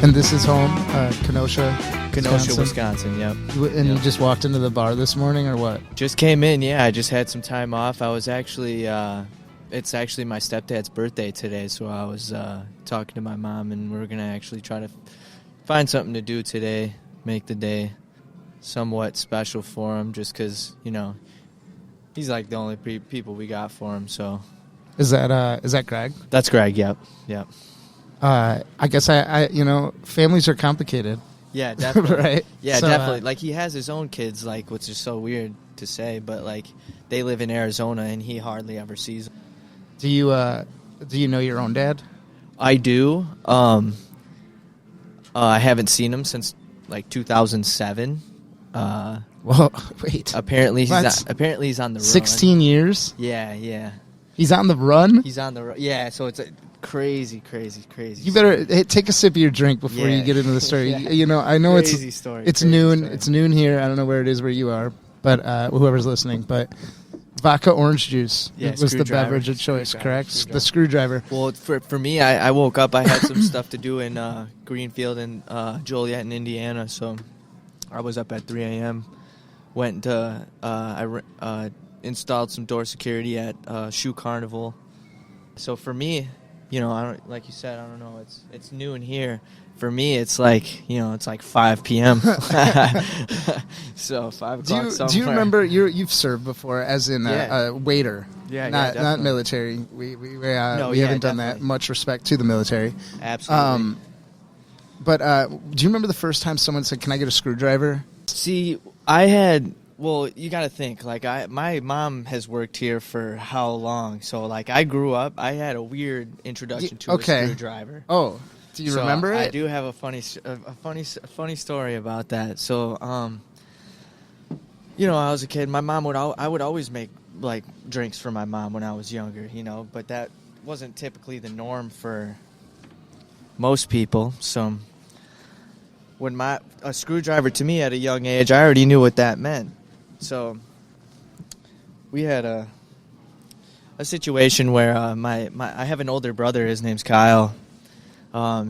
And this is home, Kenosha, Wisconsin. Yep. And you just walked into the bar this morning, or what? Just came in. Yeah, I just had some time off. I was actually, it's actually my stepdad's birthday today, so I was talking to my mom, and we're gonna actually try to find something to do today, make the day somewhat special for him, just because he's like the only people we got for him. So. Is that Greg? That's Greg. Yep. I guess I families are complicated. Yeah, definitely. Right? Yeah, So, definitely. Like, he has his own kids, like, which is so weird to say, but like, they live in Arizona, and he hardly ever sees them. Do you know your own dad? I do. I haven't seen him since like 2007. Well, wait. Apparently he's on the run. 16 years? Yeah. He's on the run? He's on the run. Yeah, so it's a crazy. You better take a sip of your drink before you get into the story. Yeah. I know crazy it's story. It's Crazy noon. story. It's noon here. I don't know where it is where you are, but whoever's listening. But vodka orange juice was the Screwdriver. beverage of choice, Screwdriver. correct? The screwdriver. Well, for me, I woke up. I had some stuff to do in Greenfield and Joliet in Indiana, so I was up at 3 a.m. Went to I installed some door security at Shoe Carnival. So for me, I don't, like you said, I don't know. It's noon here. For me, it's like it's like 5 p.m. So 5 o'clock somewhere. Do you remember you've served before as in a waiter? Yeah, not military. We haven't done that. Definitely. Much respect to the military. Absolutely. But do you remember the first time someone said, "Can I get a screwdriver?" See, well, you got to think, like, my mom has worked here for how long? So, like, I grew up, I had a weird introduction to a screwdriver. Oh, do you remember it? I do have a funny story about that. So, I was a kid. My mom I would always make, like, drinks for my mom when I was younger, but that wasn't typically the norm for most people. So when a screwdriver to me at a young age, I already knew what that meant. So we had a situation where I have an older brother. His name's Kyle.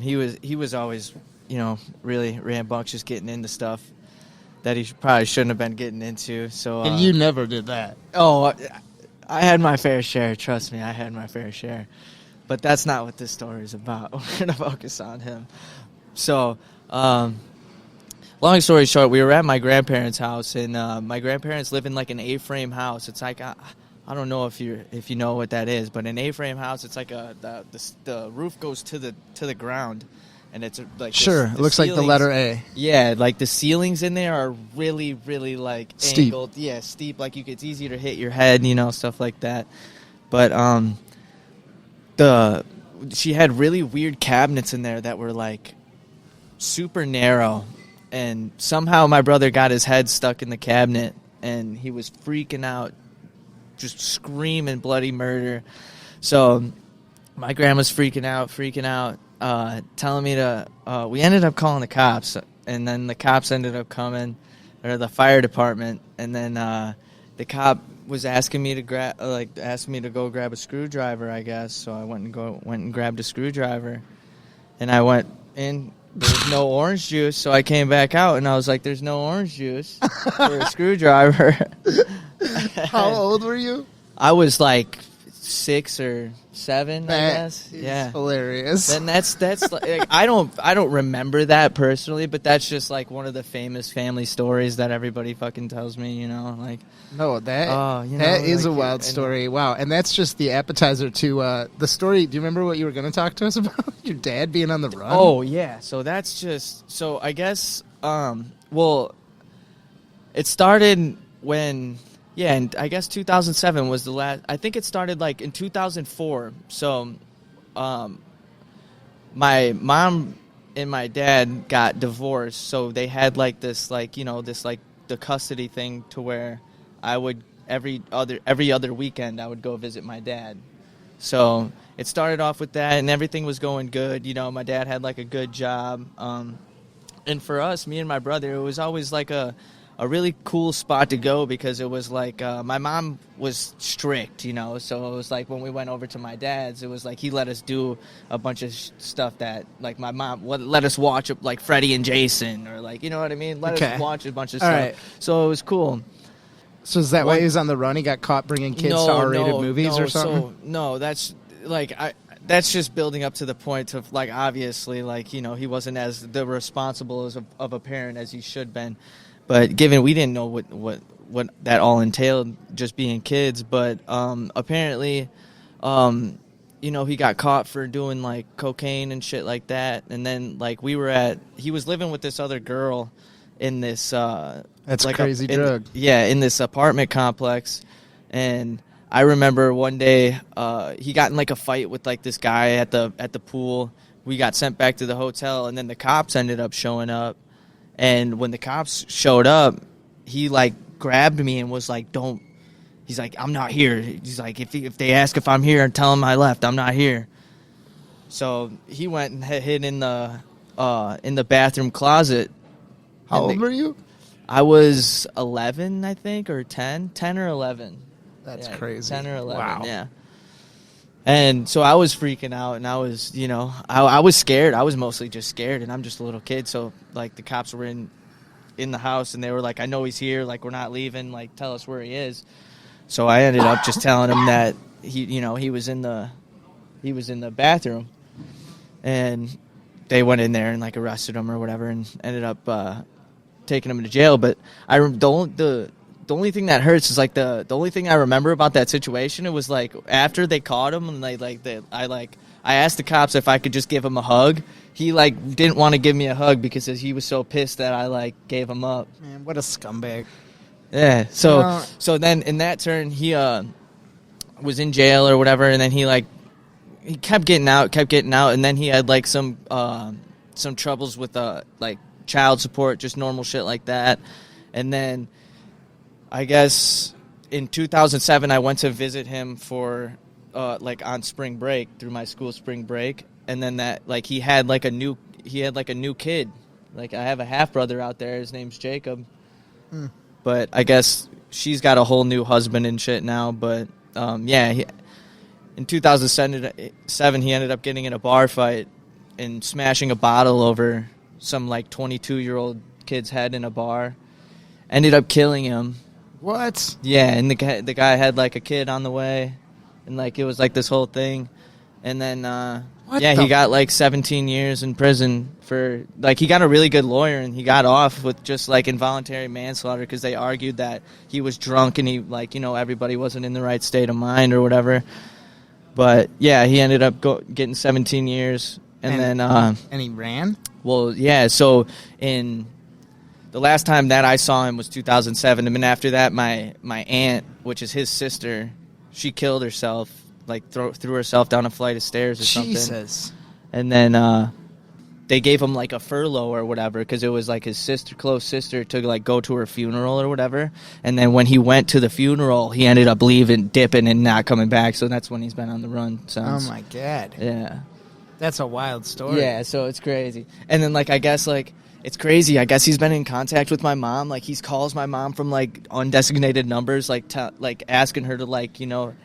He was always really rambunctious, getting into stuff that he probably shouldn't have been getting into. So And you never did that. Oh, I had my fair share. Trust me, I had my fair share. But that's not what this story is about. We're going to focus on him. So, long story short, we were at my grandparents' house, and my grandparents live in like an A-frame house. It's like I don't know if you know what that is, but an A-frame house, it's like the roof goes to the ground, and it's like sure. It looks like the letter A. Yeah, like the ceilings in there are really, really like steep. Angled. Yeah, steep. Like it's easy to hit your head, stuff like that. But she had really weird cabinets in there that were like super narrow, and somehow my brother got his head stuck in the cabinet, and he was freaking out, just screaming bloody murder. So my grandma's freaking out, telling me to we ended up calling the cops, and then the cops ended up coming, or the fire department, and then the cop was asking me to go grab a screwdriver, I guess. So I went and grabbed a screwdriver, and I went in. There was no orange juice, so I came back out, and I was like, "There's no orange juice for a screwdriver." How old were you? I was like 6 or 7, I guess. Yeah, hilarious. And that's like, I don't remember that personally, but that's just like one of the famous family stories that everybody fucking tells me. Like. No, that is a wild story. Wow, and that's just the appetizer to the story. Do you remember what you were going to talk to us about? Your dad being on the run? Oh, yeah. So that's just... So I guess... it started when... Yeah, and I guess 2007 was the last... I think it started like in 2004. So my mom and my dad got divorced. So they had like this the custody thing to where I would every other weekend I would go visit my dad. So it started off with that, and everything was going good. My dad had like a good job, and for us, me and my brother, it was always like a a really cool spot to go because it was like my mom was strict, so it was like when we went over to my dad's, it was like he let us do a bunch of stuff that like my mom let us watch like Freddie and Jason or like, you know what I mean? Let us watch a bunch of stuff. Right. So it was cool. So is that why he was on the run? He got caught bringing kids to R-rated movies or something? No, that's like that's just building up to the point of like obviously like he wasn't as the responsible of a parent as he should been. But given we didn't know what that all entailed, just being kids, but apparently, he got caught for doing like cocaine and shit like that, and then like he was living with this other girl in this that's like crazy drug. In this apartment complex, and I remember one day he got in like a fight with like this guy at the pool. We got sent back to the hotel, and then the cops ended up showing up. And when the cops showed up, he, like, grabbed me and was like, he's like, I'm not here. He's like, if they ask if I'm here, tell them I left. I'm not here. So he went and hid in the bathroom closet. How old were you? I was 11, I think, or 10 or 11. That's crazy. 10 or 11, wow. Yeah. And so I was freaking out, and I was, I was scared. I was mostly just scared, and I'm just a little kid. So, like, the cops were in the house, and they were like, I know he's here. Like, we're not leaving. Like, tell us where he is. So I ended up just telling him that he was in the bathroom, and they went in there and like arrested him or whatever, and ended up taking him to jail. But the only thing that hurts is like the only thing I remember about that situation. It was like after they caught him and I asked the cops if I could just give him a hug. He like didn't want to give me a hug because he was so pissed that I like gave him up. Man, what a scumbag. Yeah. So then in that turn he was in jail or whatever, and then he kept getting out, and then he had like some troubles with like child support, just normal shit like that, and then. I guess in 2007 I went to visit him for like on spring break through my school spring break, and then that like he had like a new kid. Like I have a half brother out there. His name's Jacob, but I guess she's got a whole new husband and shit now. But in 2007 he ended up getting in a bar fight and smashing a bottle over some like 22-year-old kid's head in a bar. Ended up killing him. What? Yeah, and the guy had like a kid on the way, and like it was like this whole thing, and then he got like 17 years in prison for like he got a really good lawyer, and he got off with just like involuntary manslaughter because they argued that he was drunk and he like everybody wasn't in the right state of mind or whatever. But yeah, he ended up getting 17 years, and then and he ran. Well, yeah. So the last time that I saw him was 2007, and then after that, my aunt, which is his sister, she killed herself, like threw herself down a flight of stairs or something. Jesus. And then they gave him like a furlough or whatever because it was like his close sister to like go to her funeral or whatever. And then when he went to the funeral, he ended up leaving, dipping, and not coming back. So that's when he's been on the run since. Oh my God. Yeah. That's a wild story. Yeah. So it's crazy. And then like I guess like. It's crazy. I guess he's been in contact with my mom. Like, he calls my mom from, like, undesignated numbers, like, asking her to, like,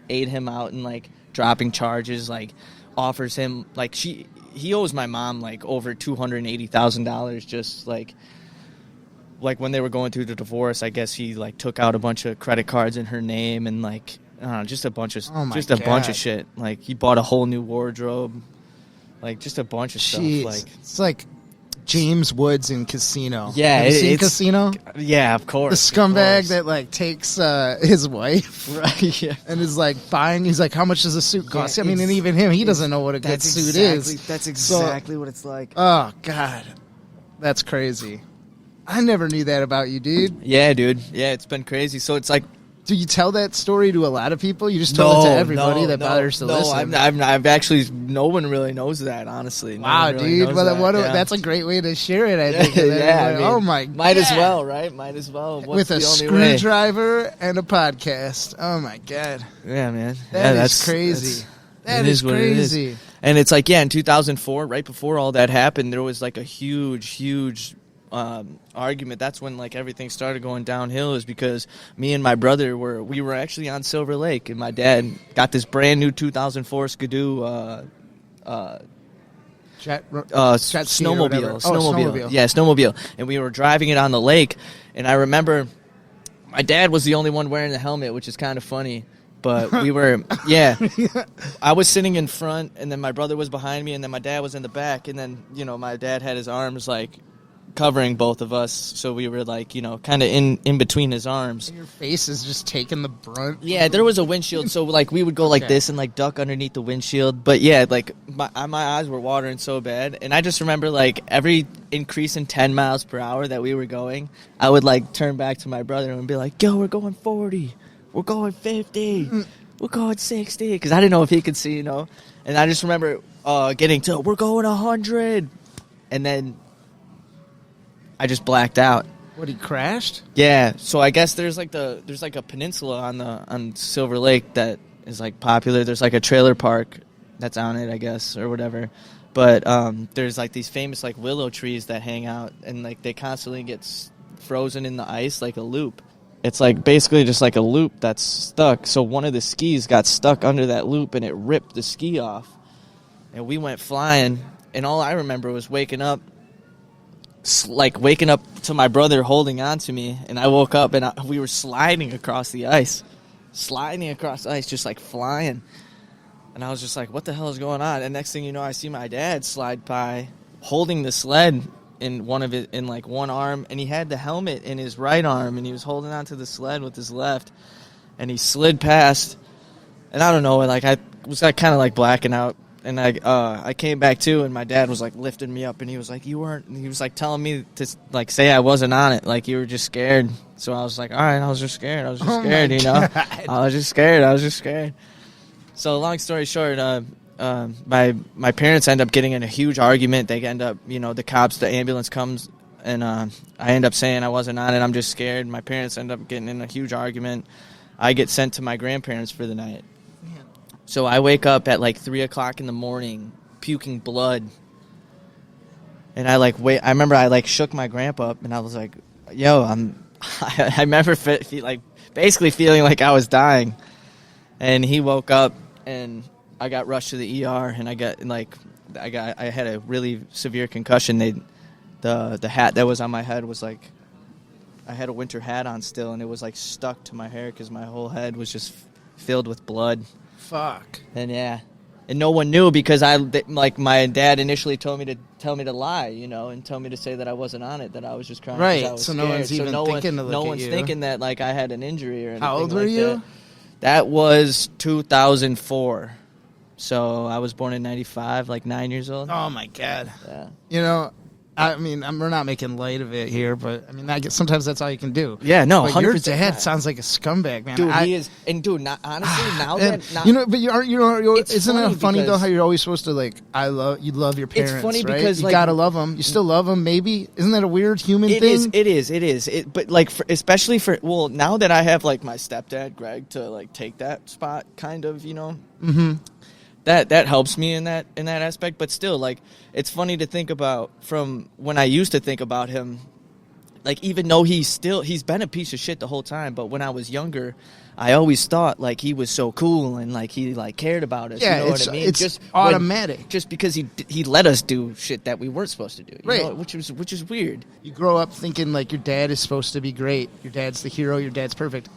aid him out and, like, dropping charges, like, offers him, like, he owes my mom, like, over $280,000 just, like, when they were going through the divorce. I guess he, like, took out a bunch of credit cards in her name and, like, I don't know, just a bunch of bunch of shit. Like, he bought a whole new wardrobe. Like, just a bunch of stuff. Like, it's like James Woods in Casino. Yeah, have you seen Casino? Yeah, of course. The scumbag that like takes his wife, right? Yeah. And is like buying. He's like, "How much does a suit cost?" I mean, and even him, he doesn't know what a good suit is. That's exactly what it's like. Oh God, that's crazy. I never knew that about you, dude. Yeah, dude. Yeah, it's been crazy. So it's like. Do you tell that story to a lot of people? You just tell it to everybody that bothers to listen? No, I've actually, no one really knows that, honestly. Wow, dude. Well, that's a great way to share it, I think. Yeah, I mean, oh, my God. Might as well, right? Might as well. With a screwdriver and a podcast. Oh, my God. Yeah, man. That's crazy. That is crazy. And it's like, in 2004, right before all that happened, there was like a huge argument. That's when like everything started going downhill, is because me and my brother we were actually on Silver Lake, and my dad got this brand new 2004 Skidoo snowmobile. Yeah, snowmobile. And we were driving it on the lake, and I remember my dad was the only one wearing the helmet, which is kind of funny. But we were, I was sitting in front, and then my brother was behind me, and then my dad was in the back, and then, my dad had his arms, like, covering both of us, so we were, like, kind of in between his arms. And your face is just taking the brunt? Yeah, there was a windshield, so, like, we would go like this and, like, duck underneath the windshield. But, yeah, like, my eyes were watering so bad, and I just remember, like, every increase in 10 miles per hour that we were going, I would, like, turn back to my brother and be like, yo, we're going 40. We're going 50. We're going 60. Because I didn't know if he could see, And I just remember getting to, we're going 100. And then I just blacked out. What, he crashed? Yeah. So I guess there's like a peninsula on Silver Lake that is like popular. There's like a trailer park that's on it, I guess, or whatever. But there's like these famous like willow trees that hang out, and like they constantly get frozen in the ice like a loop. It's like basically just like a loop that's stuck. So one of the skis got stuck under that loop, and it ripped the ski off. And we went flying, and all I remember was waking up to my brother holding on to me. And I woke up, and we were sliding across the ice, just like flying. And I was just like, what the hell is going on? And next thing you know, I see my dad slide by holding the sled in one arm, and he had the helmet in his right arm, and he was holding onto the sled with his left, and he slid past, and I don't know, like I was like kind of like blacking out, and I came back to, and my dad was like lifting me up, and he was like, he was like telling me to like say I wasn't on it, like you were just scared. So I was like, all right, I was just scared, I was just scared. So long story short, my parents end up getting in a huge argument. They end up, the ambulance comes, and I end up saying I wasn't on it. I'm just scared. My parents end up getting in a huge argument. I get sent to my grandparents for the night. Man. So I wake up at like 3 o'clock in the morning, puking blood. And I remember I like shook my grandpa up, and I was like, yo, I remember basically feeling like I was dying. And he woke up, and I got rushed to the ER, and I had a really severe concussion. The hat that was on my head was like, I had a winter hat on still, and it was like stuck to my hair because my whole head was just filled with blood. Fuck. And and no one knew because my dad initially told me to tell me to lie, and tell me to say that I wasn't on it, that I was just crying. Right. I was so scared. no one's even thinking to look no at one's you. thinking that like I had an injury or anything. How old were like you? That was 2004. So I was born in 95, like 9 years old. Oh, my God. Yeah. I mean, we're not making light of it here, but, I mean, sometimes that's all you can do. Yeah, no, but 100%. Your dad sounds like a scumbag, man. Dude, he is. And, dude, honestly, now that... but isn't it funny, though, how you're always supposed to, like, you love your parents, it's funny right? because, you like, gotta love them. You still love them, maybe? Isn't that a weird human thing? It is. But, like, especially now that I have, like, my stepdad, Greg, to, like, take that spot, kind of, Mm-hmm. That helps me in that aspect, but still, like, it's funny to think about from when I used to think about him, like, even though he's been a piece of shit the whole time, but when I was younger, I always thought, like, he was so cool and, like, he, like, cared about us, yeah, you know what I mean? It's just automatic. Just because he let us do shit that we weren't supposed to do, right? Which is weird. You grow up thinking, like, your dad is supposed to be great, your dad's the hero, your dad's perfect.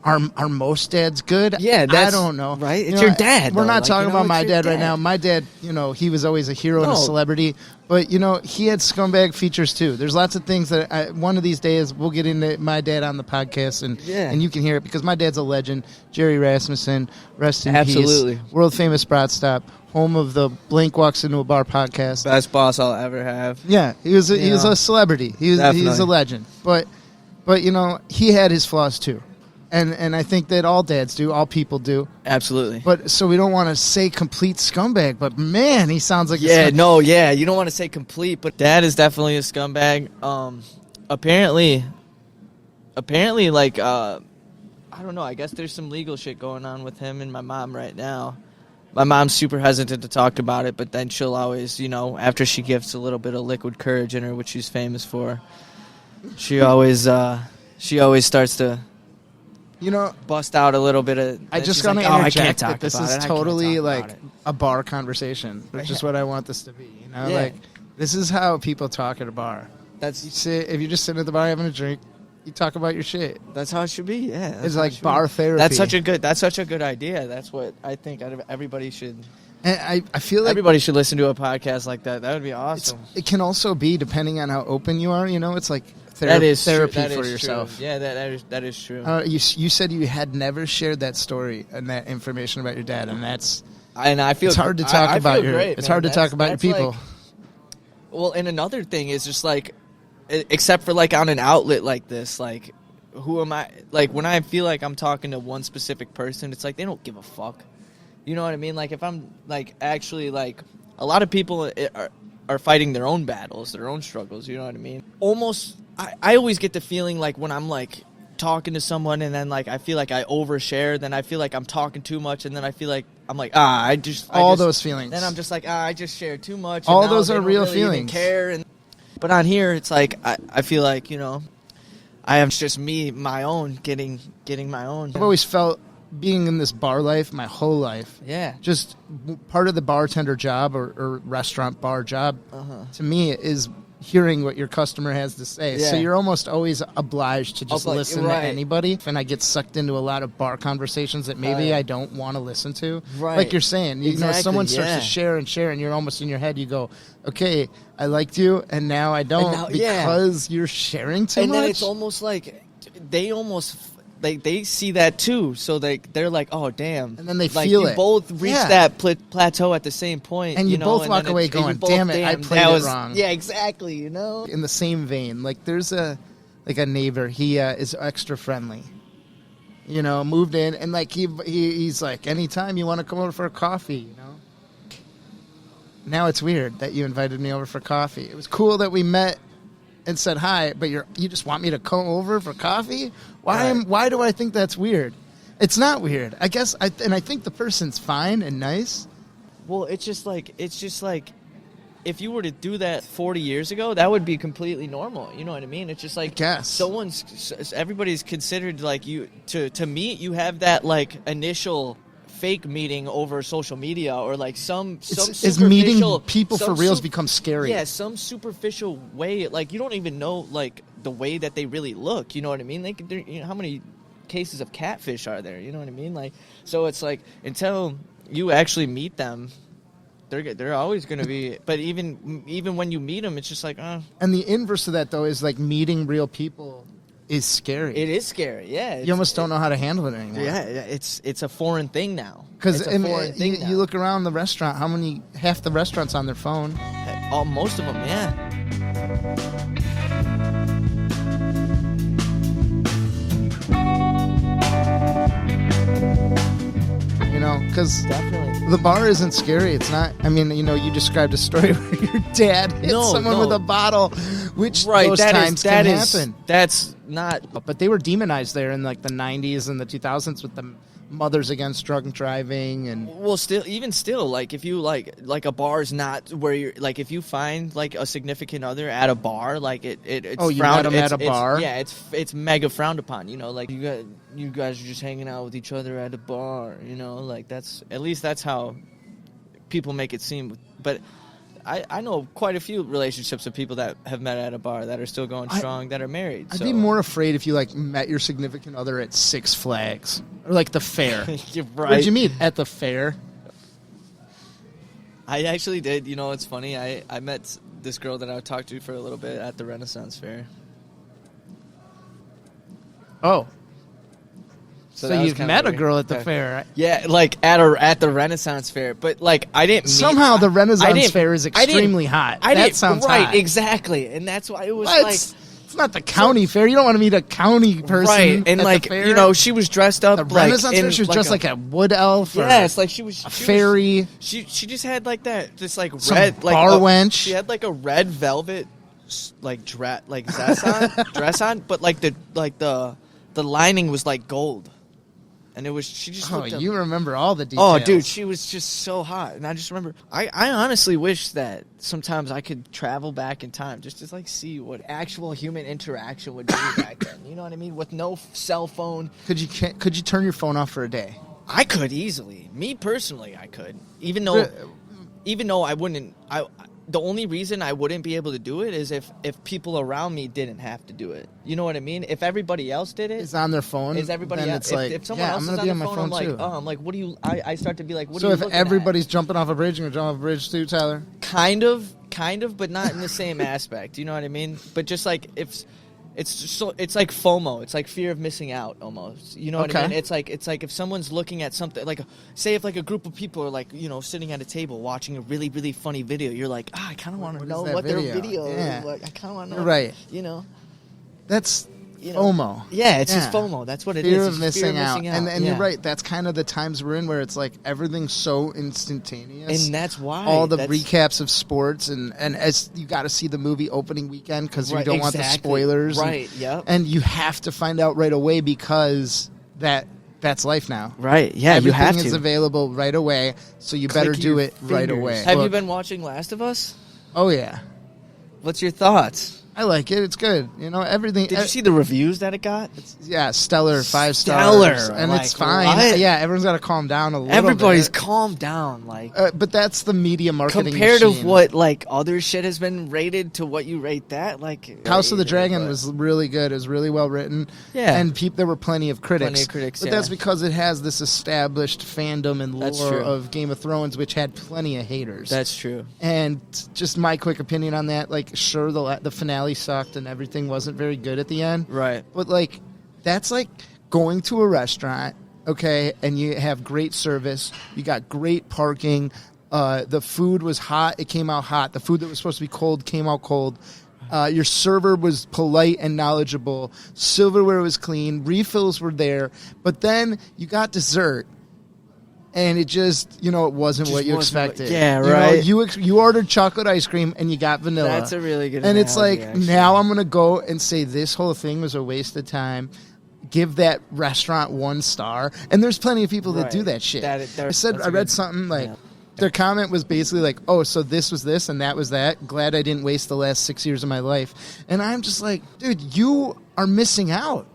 Are most dads good? Yeah, I don't know. Right? It's your dad. We're not talking about my dad right dad. now. My dad, he was always a hero and a celebrity, but he had scumbag features too. There's lots of things that one of these days we'll get into my dad on the podcast, and you can hear it because my dad's a legend. Jerry Rasmussen, rest in Absolutely. peace. World famous Brat Stop, home of the Blink Walks Into a Bar podcast. Best boss I'll ever have. Yeah, he was a celebrity. He was a legend, but he had his flaws too. And I think that all dads do, all people do. Absolutely. But so we don't want to say complete scumbag, but man, he sounds like a scumbag. You don't want to say complete, but dad is definitely a scumbag. Apparently, like, I don't know, I guess there's some legal shit going on with him and my mom right now. my mom's super hesitant to talk about it, but then she'll always, you know, after she gets a little bit of liquid courage in her, which she's famous for, she always starts to, you know, bust out a little bit of. I just gotta interject that this is totally like a bar conversation, which is what I want this to be. You know, like this is how people talk at a bar. That's you sit if you're just sitting at the bar having a drink, you talk about your shit. That's how it should be. Yeah, it's like bar therapy. That's such a good idea. That's what I think everybody should. And I feel like everybody should listen to a podcast like that. That would be awesome. It can also be, depending on how open you are. You know, it's like therapy for yourself. True. Yeah, that is true. You said you had never shared that story and that information about your dad, and I feel it's hard to talk about your. Great, it's hard to talk about your people. Like, well, and another thing is just like, except for like on an outlet like this, like, who am I? Like, when I feel like I'm talking to one specific person, it's like they don't give a fuck. You know what I mean? Like, if I'm like actually like, a lot of people are fighting their own battles, their own struggles. You know what I mean? Almost, I always get the feeling like when I'm like talking to someone and then like I feel like I overshare, then I feel like I'm talking too much, and then I feel like I'm like those feelings. Then I'm just like I just shared too much. All those are real really feelings. Care but on here it's like I feel like, you know, I am just me, my own, getting my own. I've always felt being in this bar life my whole life. Yeah. Just part of the bartender job or restaurant bar job to me is hearing what your customer has to say. Yeah. So you're almost always obliged to just listen to anybody. And I get sucked into a lot of bar conversations that maybe I don't want to listen to. Right. Like you're saying, you know, someone starts to share, and you're almost in your head, you go, okay, I liked you, and now I don't because you're sharing too much. And then it's almost like they almost... They see that too, so they're like, oh damn, and then they like feel you both reach that plateau at the same point, and you both walk away going, damn it, I played it wrong. Yeah, exactly. You know, in the same vein, like there's a neighbor. He is extra friendly. You know, moved in, and like he's like, anytime you want to come over for a coffee, you know. Now it's weird that you invited me over for coffee. It was cool that we met and said hi, but you just want me to come over for coffee? Why do I think that's weird? It's not weird. I guess I think the person's fine and nice. Well, it's just like if you were to do that 40 years ago, that would be completely normal. You know what I mean? It's just like everybody's considered like you to meet. You have that like initial fake meeting over social media, or like some is meeting people for reals become scary. Yeah, some superficial way. Like you don't even know like the way that they really look. You know what I mean? You know, how many cases of catfish are there? You know what I mean? Like, so it's like until you actually meet them, they're always going to be. But even when you meet them, it's just like, And the inverse of that though is like meeting real people is scary. It is scary, yeah. You almost don't know how to handle it anymore. Yeah, it's a foreign thing now. Because you look around the restaurant, half the restaurant's on their phone. Most of them, yeah. You know, because the bar isn't scary. It's not. I mean, you know, you described a story where your dad hit someone with a bottle, which those times can happen. That's not. But they were demonized there in like the 90s and the 2000s with the Mothers Against Drunk Driving and. Well, still, like if you like a bar's not where you're like if you find like a significant other at a bar, like it's you met them at a bar. Yeah, it's mega frowned upon. You know, like you guys are just hanging out with each other at a bar. You know, like that's how people make it seem. But I know quite a few relationships of people that have met at a bar that are still going strong, that are married. I'd be more afraid if you like met your significant other at Six Flags or like the fair. You're right. Where'd you meet? At the fair? I actually did. You know, it's funny. I met this girl that I talked to for a little bit at the Renaissance Fair. Oh. So you've met a girl at the fair, right? Yeah, like at the Renaissance Fair, but like I didn't. Somehow the Renaissance Fair is extremely hot. That sounds right, hot. Exactly, and that's why it was like. It's not the county fair. You don't want to meet a county person, right? And at like the fair. You know, she was dressed up. The Renaissance Fair, she was dressed like a wood elf. Yeah, it's like she was a fairy. She just had like that, this like some red like bar wench. She had like a red velvet like dress on, but like the lining was like gold. And she just Oh, looked up. you remember all the details. Oh, dude, she was just so hot. And I just remember, I honestly wish that sometimes I could travel back in time just to, like, see what actual human interaction would be back then. You know what I mean? With no cell phone. Could you turn your phone off for a day? I could easily. Me personally, I could. Even though I wouldn't. The only reason I wouldn't be able to do it is if people around me didn't have to do it. You know what I mean? If everybody else did it, is on their phone. Is everybody then else? It's like, if someone else I'm is gonna on be their on my phone, phone I'm like, too. I'm like, what do you? I start to be like, what So are you if looking at? everybody's jumping off a bridge, you're gonna jump off a bridge too, Tyler? Kind of, but not in the same aspect. You know what I mean? But just like it's like FOMO. It's like fear of missing out almost. You know what I mean? It's like if someone's looking at something, like say if like a group of people are like, you know, sitting at a table watching a really, really funny video, you're like, I kind of want to know what their video is. Like, I kind of want to know. Right. You know? That's FOMO. Yeah, it's just FOMO. That's what it is. Fear of missing out. And yeah. You're right. That's kind of the times we're in where it's like everything's so instantaneous. And that's why. All the recaps of sports and as you got to see the movie opening weekend because you don't want the spoilers. Right, yep. And you have to find out right away because that's life now. Right, yeah, Everything you have to. is available right away, so you better do it right away. Have you been watching Last of Us? Oh, yeah. What's your thoughts? I like it. It's good. You know, everything. Did you see the reviews that it got? Stellar, 5 stars. Stellar. And like, it's fine. What? Yeah, everyone's got to calm down a little Everybody's bit. calmed down. Like, but that's the media marketing compared machine. to what, like, other shit has been rated to what you rate that. Like, House of the Dragon was really good. It was really well written. Yeah. And there were plenty of critics. But that's because it has this established fandom and lore of Game of Thrones, which had plenty of haters. That's true. And just my quick opinion on that, like, sure, the finale sucked and everything wasn't very good at the end. Right. But, like, that's like going to a restaurant, okay, and you have great service. You got great parking. The food was hot. It came out hot. The food that was supposed to be cold came out cold. Your server was polite and knowledgeable. Silverware was clean. Refills were there. But then you got dessert. And it just, it wasn't what you expected. Yeah, right. You ordered chocolate ice cream and you got vanilla. That's a really good And it's like, actually. now I'm going to go and say this whole thing was a waste of time. Give that restaurant 1 star. And there's plenty of people that do that shit. I read something like, their comment was basically like, oh, so this was this and that was that. Glad I didn't waste the last 6 years of my life. And I'm just like, dude, you are missing out.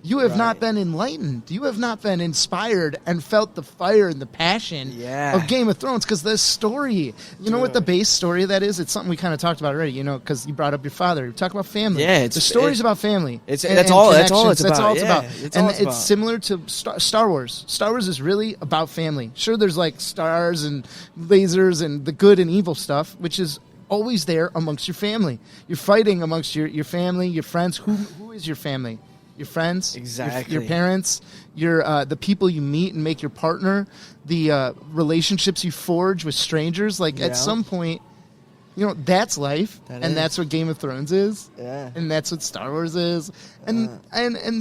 You have not been enlightened. You have not been inspired and felt the fire and the passion of Game of Thrones. Because the story, you know what the base story of that is? It's something we kind of talked about already, because you brought up your father. You talk about family. Yeah, the story's about family. That's all it's about. It's similar to Star Wars. Star Wars is really about family. Sure, there's like stars and lasers and the good and evil stuff, which is always there amongst your family. You're fighting amongst your family, your friends. Who is your family? Your friends, exactly. Your parents, the people you meet and make your partner, the relationships you forge with strangers. Like at some point, that's life, that's what Game of Thrones is, and that's what Star Wars is, and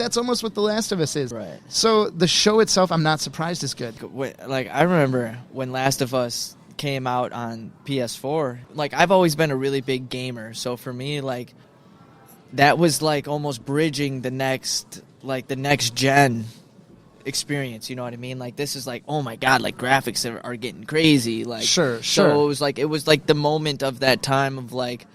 that's almost what The Last of Us is. Right. So the show itself, I'm not surprised is good. Like I remember when Last of Us came out on PS4. Like I've always been a really big gamer, so for me, like. That was like almost bridging the next gen experience. You know what I mean? Like this is like, oh my god, like graphics are getting crazy. Like sure. So it was like the moment of that time of like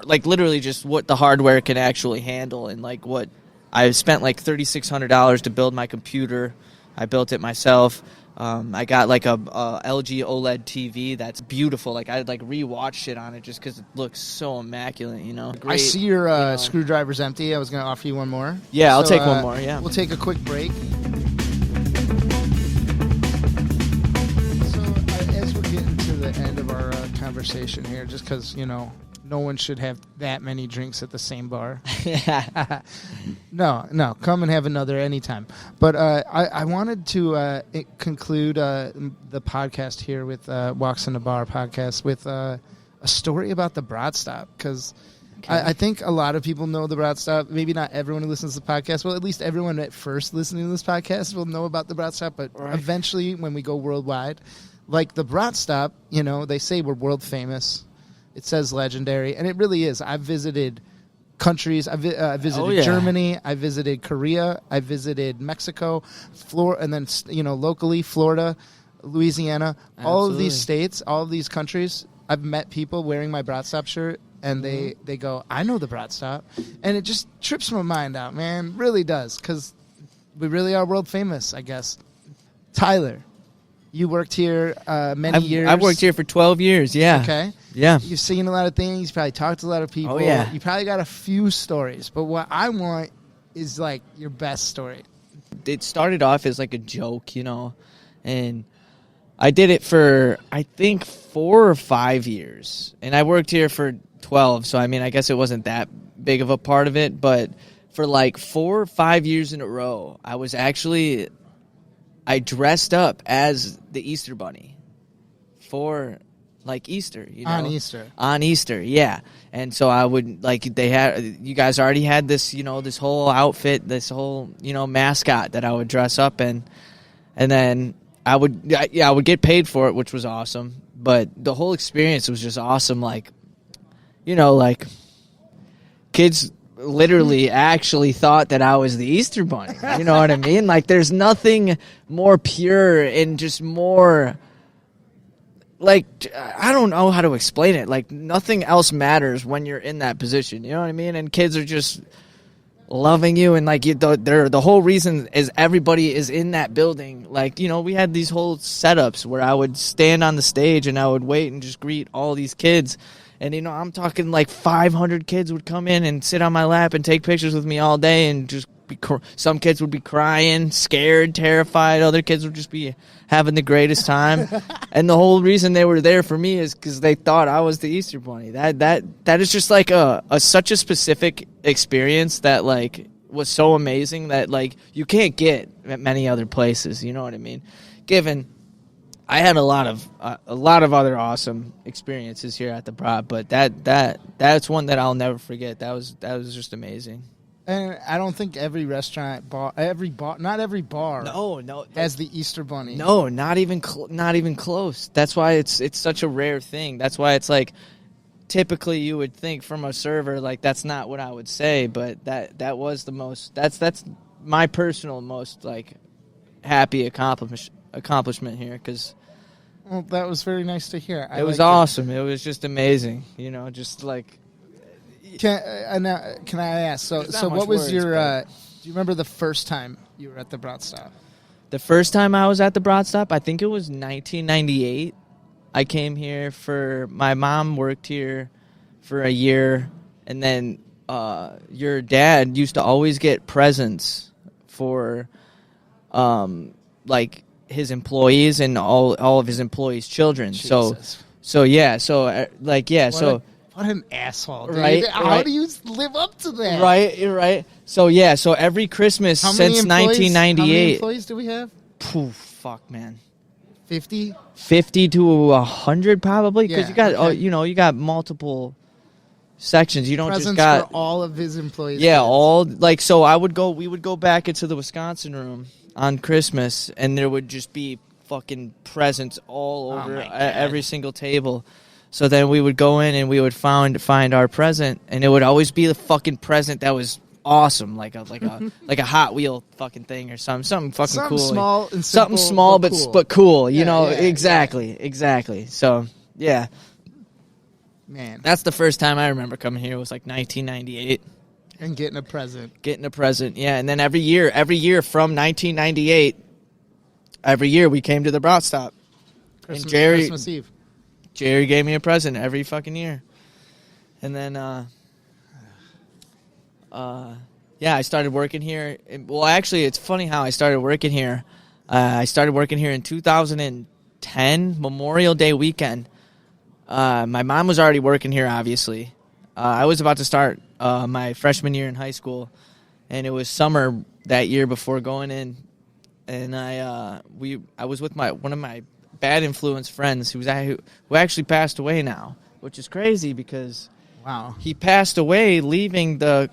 literally just what the hardware can actually handle and like what I spent like $3,600 to build my computer. I built it myself. I got like a LG OLED TV that's beautiful. Like I rewatched it on it just because it looks so immaculate. Great, I see your screwdriver's empty. I was going to offer you one more. Yeah, I'll take one more. Yeah, we'll take a quick break. So as we're getting to the end of our conversation here, just because no one should have that many drinks at the same bar. No, come and have another anytime. But I wanted to conclude the podcast here with Walks in the Bar podcast with a story about the Brat Stop, because I think a lot of people know the Brat Stop. Maybe not everyone who listens to the podcast. Well, at least everyone at first listening to this podcast will know about the Brat Stop. But eventually, when we go worldwide, like the Brat Stop, they say we're world famous. It says legendary, and it really is. I've visited countries. I visited Germany. I visited Korea. I visited Mexico, Florida, and then locally Florida, Louisiana. Absolutely. All of these states, all of these countries. I've met people wearing my Brat Stop shirt, and they go, "I know the Brat Stop," and it just trips my mind out, man. Really does, because we really are world famous, I guess. Tyler, you worked here many years. I've worked here for 12 years. Yeah. Okay. Yeah. You've seen a lot of things. You probably talked to a lot of people. Oh, yeah. You probably got a few stories. But what I want is, like, your best story. It started off as, like, a joke, and I did it for, I think, 4 or 5 years. And I worked here for 12, so, I mean, I guess it wasn't that big of a part of it. But for, like, 4 or 5 years in a row, I dressed up as the Easter Bunny for... like Easter, On Easter, yeah. And so I would, you guys already had this, this whole outfit, this whole, mascot that I would dress up in. And then I would get paid for it, which was awesome. But the whole experience was just awesome. Like, kids literally actually thought that I was the Easter Bunny. You know what I mean? Like, there's nothing more pure and just more... like, I don't know how to explain it. Like, nothing else matters when you're in that position. You know what I mean? And kids are just loving you. And, like, the whole reason is everybody is in that building. Like, we had these whole setups where I would stand on the stage and I would wait and just greet all these kids. And, I'm talking like 500 kids would come in and sit on my lap and take pictures with me all day and just some kids would be crying, scared, terrified. Other kids would just be having the greatest time. And the whole reason they were there for me is because they thought I was the Easter Bunny. That is just like such a specific experience that, like, was so amazing that, like, you can't get at many other places. You know what I mean? Given I had a lot of other awesome experiences here at the Brat, but that's one that I'll never forget. That was just amazing. And I don't think every restaurant, not every bar, has the Easter Bunny. No, not even close. That's why it's such a rare thing. That's why it's like, typically you would think from a server, like, that's not what I would say, but that was the most. That's my personal most, like, happy accomplishment here, because. Well, that was very nice to hear. It was awesome. It was just amazing. Just like. Can I ask? So what was your? Do you remember the first time you were at the Brat Stop? The first time I was at the Brat Stop, I think it was 1998. I came here my mom worked here for a year, and then your dad used to always get presents for, like, his employees and all of his employees' children. Jesus. What an asshole, dude. Right? How do you live up to that? Right. So every Christmas since 1998. How many employees do we have? Fuck, man. 50? 50 to 100 probably, because you got multiple sections. You don't presents just got for all of his employees. Yeah, we would go back into the Wisconsin room on Christmas, and there would just be fucking presents all over every single table. So then we would go in and we would find our present, and it would always be the fucking present that was awesome, like a Hot Wheel fucking thing or something cool. Small and simple, something small but cool. but cool, exactly. So yeah, man, that's the first time I remember coming here. It was like 1998 and getting a present. Yeah, and then every year from 1998, every year we came to the Brat Stop. Christmas Eve. Jerry gave me a present every fucking year. And then, I started working here. Well, actually, it's funny how I started working here. I started working here in 2010, Memorial Day weekend. My mom was already working here, obviously. I was about to start my freshman year in high school, and it was summer that year before going in. And I was with one of my bad influence friends who actually passed away now, which is crazy because he passed away leaving the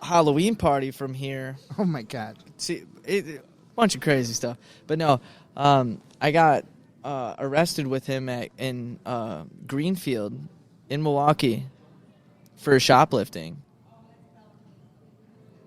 Halloween party from here. Oh my God. See, a bunch of crazy stuff. But no, I got arrested with him in Greenfield in Milwaukee for shoplifting.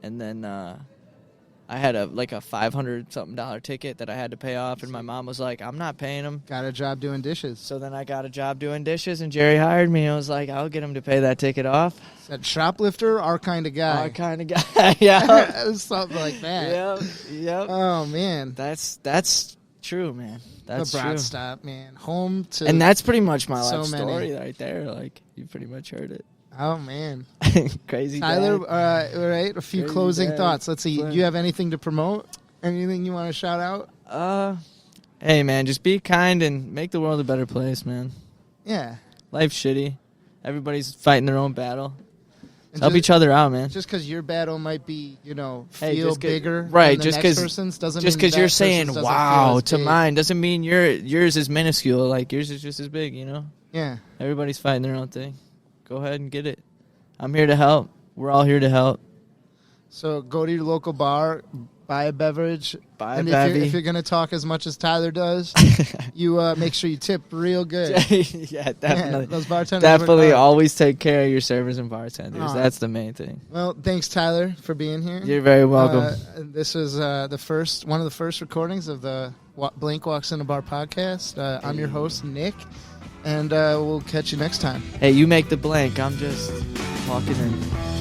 and then I had a $500-something ticket that I had to pay off, and my mom was like, I'm not paying him. Got a job doing dishes. So then I got a job doing dishes, and Jerry hired me. I was like, I'll get him to pay that ticket off. Said shoplifter, our kind of guy. Our kind of guy, yeah. Something like that. Yep. Oh, man. That's true, man. That's the Brat true. Stop, man. Home to... And that's pretty much my so life story many. right there. Like, you pretty much heard it. Oh, man. Crazy Tyler, dad. all right, a few Crazy closing dad. thoughts. Let's see. Flynn. You have anything to promote? Anything you want to shout out? Hey, man, just be kind and make the world a better place, man. Yeah. Life's shitty. Everybody's fighting their own battle. And Help each other out, man. Just because your battle might be, Hey, feel just 'cause- bigger right, than the just next 'cause- person's doesn't Just mean because that you're person's saying doesn't "wow" feel as to big. mine doesn't mean yours is minuscule. Like yours is just as big, Yeah. Everybody's fighting their own thing. Go ahead and get it. I'm here to help. We're all here to help. So go to your local bar, buy a beverage. Buy a and bevy. if you're going to talk as much as Tyler does, you make sure you tip real good. Yeah, definitely. Those bartenders Definitely work hard. always take care of your servers and bartenders. Aw. That's the main thing. Well, thanks, Tyler, for being here. You're very welcome. This is one of the first recordings of the Blink Walks in a Bar podcast. I'm your host, Nick, and we'll catch you next time. Hey, you make the blank. I'm just talking in.